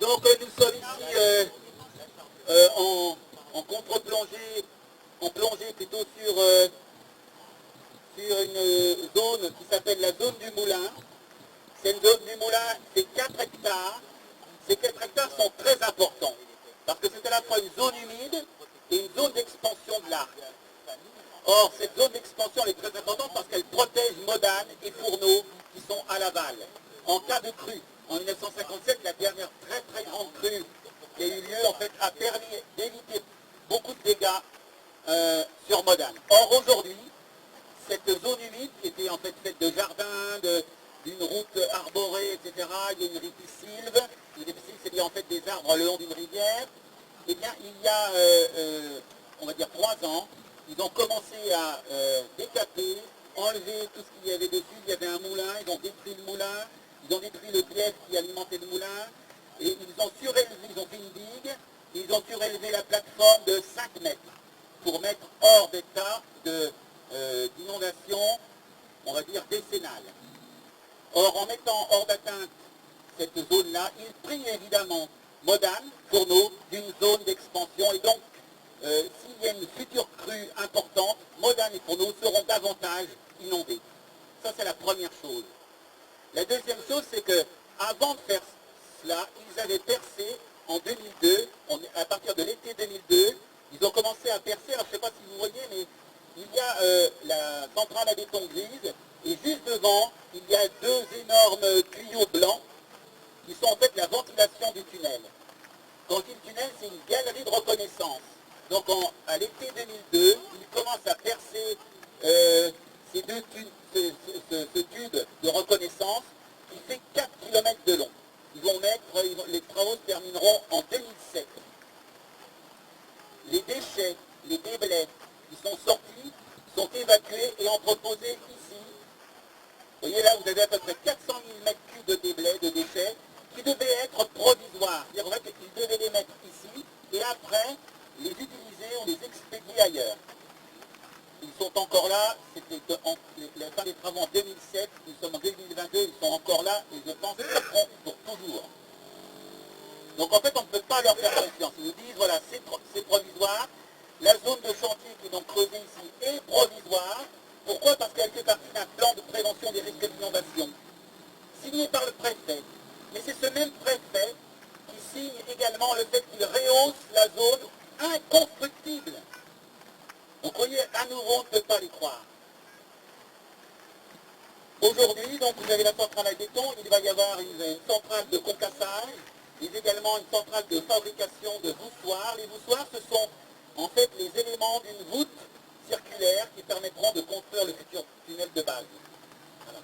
Donc nous sommes ici en contre-plongée, en plongée plutôt sur une zone qui s'appelle la zone du Moulin. Cette zone du Moulin, c'est 4 hectares. Ces 4 hectares sont très importants parce que c'est à la fois une zone humide et une zone d'expansion de l'arc. Or, cette zone d'expansion est très importante parce qu'elle protège Modane et Fourneau qui sont à l'aval. En cas de crue, en 1957, la dernière très très grande crue qui a eu lieu en fait a permis d'éviter beaucoup de dégâts sur Modane. Or aujourd'hui, cette zone humide qui était en fait faite de jardins, d'une route arborée, etc., il y a une ripisylve. Une ripisylve, c'est-à-dire en fait des arbres le long d'une rivière. Eh bien, il y a, on va dire 3 ans, ils ont commencé à décaper, enlever tout ce qu'il y avait dessus. Il y avait un moulin, ils ont détruit le moulin, ils ont détruit le bief qui alimentait le moulin, et ils ont surélevé, ils ont fait une digue, et ils ont surélevé la plateforme de 5 mètres pour mettre hors d'état d'inondation, on va dire décennale. Or, en mettant hors d'atteinte cette zone-là, ils prient évidemment Modane, Fourneau, d'une zone d'expansion, et donc s'il y a une future crue importante, Modane et Fourneau seront davantage inondés. Ça, c'est la première chose. La deuxième chose, c'est que avant de faire cela, ils avaient percé en 2002, à partir de l'été 2002, ils ont commencé à percer. Alors, je ne sais pas si vous voyez, mais il y a la centrale à béton grise, et juste devant, il y a 2 énormes tuyaux blancs qui sont en fait la ventilation du tunnel. Quand je dis le tunnel, c'est une galerie de reconnaissance. Donc à l'été 2002, ils commencent à percer ce tube de reconnaissance qui fait 4 km de long. Les travaux se termineront en 2007. Les déchets, les déblais qui sont sortis sont évacués et entreposés ici. Vous voyez là, vous avez à peu près 400 000 m3 de déblais, de déchets, qui devaient être provisoires. C'est-à-dire qu'ils devaient les mettre ici et après les utiliser ou les expédier ailleurs. Ils sont encore là, c'était la fin des travaux en 2007, nous sommes en 2022, ils sont encore là et je pense qu'ils seront pour toujours. Donc en fait, on ne peut pas leur faire confiance. Ils nous disent, voilà, c'est provisoire. La zone de chantier qui est donc creusée ici est provisoire. Pourquoi? Parce qu'elle fait partie d'un plan de prévention des risques d'inondation, signé par le préfet. Mais c'est ce même préfet qui signe également le fait qu'il rehausse la zone inconstructible. Donc vous voyez, à nouveau, on ne peut pas les croire. Aujourd'hui, donc, vous avez la centrale à béton, il va y avoir une centrale de concassage, mais également une centrale de fabrication de voussoirs. Les voussoirs, ce sont en fait les éléments d'une voûte circulaire qui permettront de construire le futur tunnel de base. Voilà.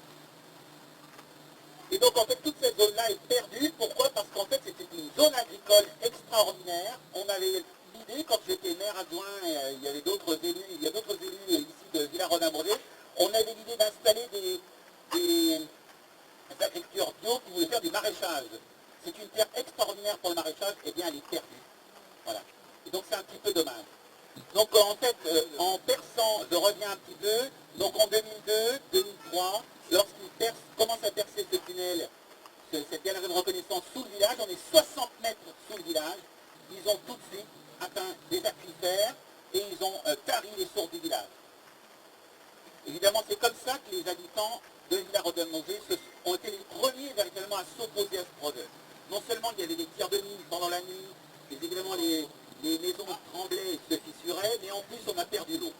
Et donc, en fait, toute cette zone-là est perdue. Pourquoi? Parce qu'en fait, c'était une zone agricole extraordinaire. On avait l'idée, quand j'étais maire adjoint, il y avait d'autres élus, il y a d'autres élus ici de Villars-Rodin-Brodé, on avait l'idée d'installer des agriculteurs bio qui voulaient faire du maraîchage. C'est une terre extraordinaire pour le maraîchage, et bien elle est perdue. Voilà. Et donc c'est un petit peu dommage. Donc en fait, en perçant, je reviens un petit peu, donc en 2002, 2003, lorsqu'ils commencent à percer ce tunnel, cette galerie de reconnaissance sous le village, on est 60 mètres sous le village, ils ont tout de suite atteint des aquifères et ils ont tari les sources du village. Évidemment, c'est comme ça que les habitants de Villars-Rodin-Brodé ont été les premiers véritablement à s'opposer à ce projet. Non seulement il y avait des tirs de mine pendant la nuit, évidemment les maisons tremblaient et se fissuraient, mais en plus on a perdu l'eau.